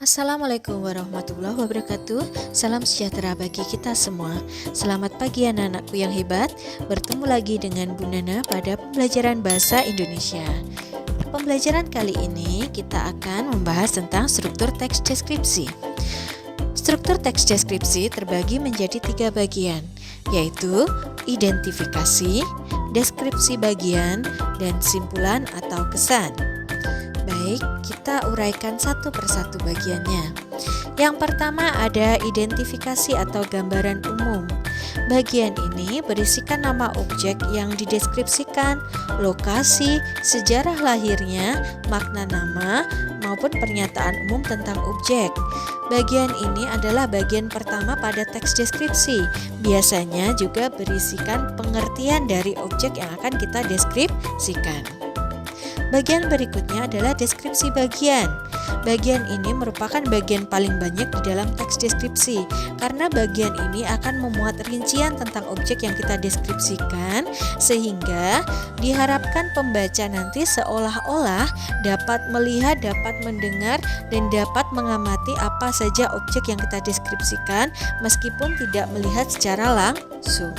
Assalamualaikum warahmatullahi wabarakatuh. Salam sejahtera bagi kita semua. Selamat pagi anak-anakku yang hebat. Bertemu lagi dengan Bu Nana pada pembelajaran bahasa Indonesia. Pembelajaran kali ini kita akan membahas tentang struktur teks deskripsi. Struktur teks deskripsi terbagi menjadi 3 bagian, yaitu identifikasi, deskripsi bagian, dan simpulan atau kesan. Baik, kita uraikan satu persatu bagiannya. Yang pertama ada identifikasi atau gambaran umum. Bagian ini berisikan nama objek yang dideskripsikan, lokasi, sejarah lahirnya, makna nama, maupun pernyataan umum tentang objek. Bagian ini adalah bagian pertama pada teks deskripsi. Biasanya juga berisikan pengertian dari objek yang akan kita deskripsikan. Bagian berikutnya adalah deskripsi bagian. Bagian ini merupakan bagian paling banyak di dalam teks deskripsi karena bagian ini akan memuat rincian tentang objek yang kita deskripsikan, sehingga diharapkan pembaca nanti seolah-olah dapat melihat, dapat mendengar, dan dapat mengamati apa saja objek yang kita deskripsikan meskipun tidak melihat secara langsung.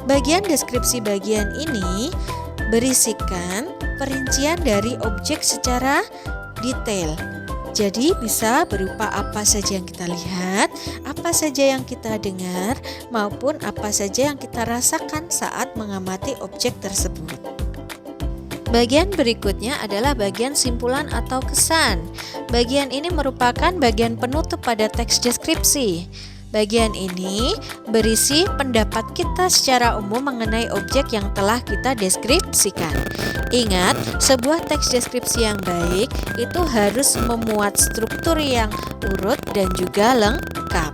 Bagian deskripsi bagian ini berisikan perincian dari objek secara detail. Jadi bisa berupa apa saja yang kita lihat, apa saja yang kita dengar, maupun apa saja yang kita rasakan saat mengamati objek tersebut. Bagian berikutnya adalah bagian simpulan atau kesan. Bagian ini merupakan bagian penutup pada teks deskripsi. Bagian ini berisi pendapat kita secara umum mengenai objek yang telah kita deskripsikan. Ingat, sebuah teks deskripsi yang baik itu harus memuat struktur yang urut dan juga lengkap.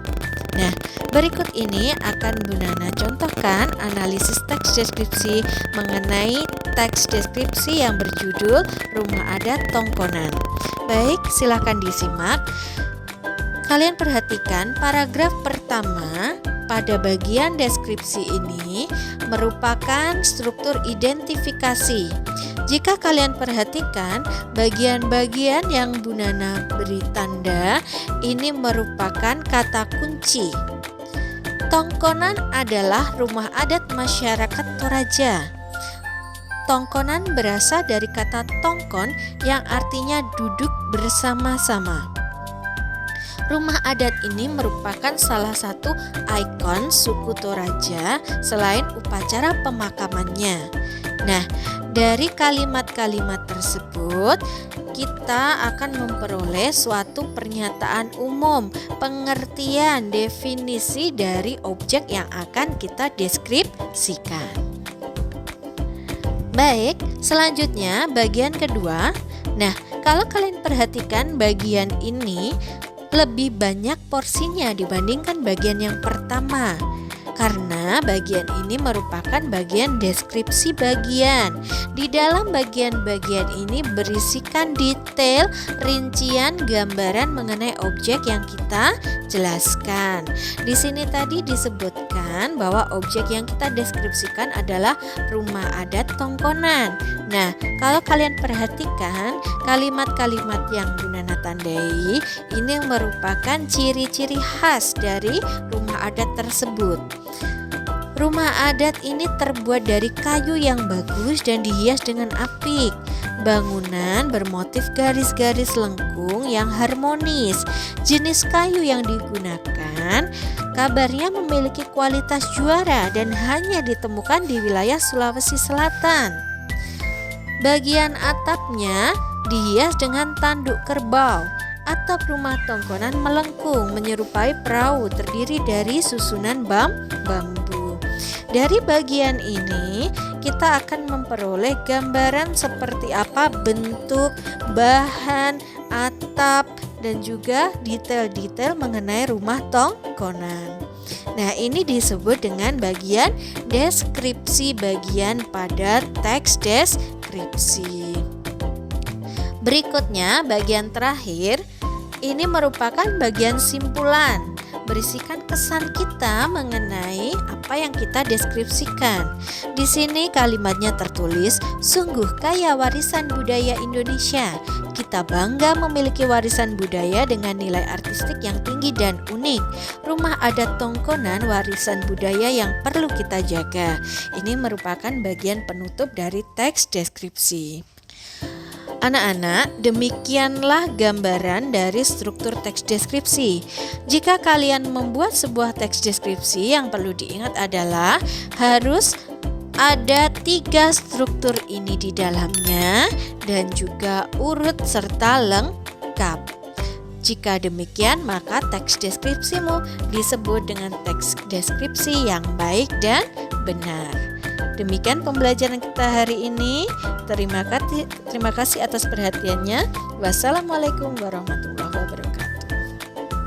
Nah, berikut ini akan Bu Nana contohkan analisis teks deskripsi mengenai teks deskripsi yang berjudul Rumah Adat Tongkonan. Baik, silakan disimak. Kalian perhatikan paragraf pertama pada bagian deskripsi ini merupakan struktur identifikasi. Jika kalian perhatikan, bagian-bagian yang Bu Nana beri tanda ini merupakan kata kunci. Tongkonan adalah rumah adat masyarakat Toraja. Tongkonan berasal dari kata tongkon yang artinya duduk bersama-sama. Rumah adat ini merupakan salah satu ikon suku Toraja selain upacara pemakamannya. Nah, dari kalimat-kalimat tersebut kita akan memperoleh suatu pernyataan umum, pengertian, definisi dari objek yang akan kita deskripsikan. Baik, selanjutnya bagian kedua. Nah, kalau kalian perhatikan bagian ini lebih banyak porsinya dibandingkan bagian yang pertama, karena bagian ini merupakan bagian deskripsi bagian. Di dalam bagian-bagian ini berisikan detail, rincian, gambaran mengenai objek yang kita jelaskan. Di sini tadi disebutkan bahwa objek yang kita deskripsikan adalah rumah adat Tongkonan. Nah, kalau kalian perhatikan kalimat-kalimat yang Bu Nana tandai ini merupakan ciri-ciri khas dari rumah adat tersebut. Rumah adat ini terbuat dari kayu yang bagus dan dihias dengan apik. Bangunan bermotif garis-garis lengkung yang harmonis. Jenis kayu yang digunakan kabarnya memiliki kualitas juara dan hanya ditemukan di wilayah Sulawesi Selatan. Bagian atapnya dihias dengan tanduk kerbau. Atap rumah Tongkonan melengkung menyerupai perahu terdiri dari susunan bambu. Dari bagian ini kita akan memperoleh gambaran seperti apa bentuk, bahan, atap, dan juga detail-detail mengenai rumah Tongkonan. Nah, ini disebut dengan bagian deskripsi bagian pada teks deskripsi. Berikutnya, bagian terakhir ini merupakan bagian simpulan. berisikan kesan kita mengenai apa yang kita deskripsikan. Di sini kalimatnya tertulis, sungguh kaya warisan budaya Indonesia. Kita bangga memiliki warisan budaya dengan nilai artistik yang tinggi dan unik. Rumah adat Tongkonan warisan budaya yang perlu kita jaga. Ini merupakan bagian penutup dari teks deskripsi. Anak-anak, demikianlah gambaran dari struktur teks deskripsi. Jika kalian membuat sebuah teks deskripsi, yang perlu diingat adalah harus ada 3 struktur ini di dalamnya dan juga urut serta lengkap. Jika demikian, maka teks deskripsimu disebut dengan teks deskripsi yang baik dan benar. Demikian pembelajaran kita hari ini. Terima kasih atas perhatiannya. Wassalamualaikum warahmatullahi wabarakatuh.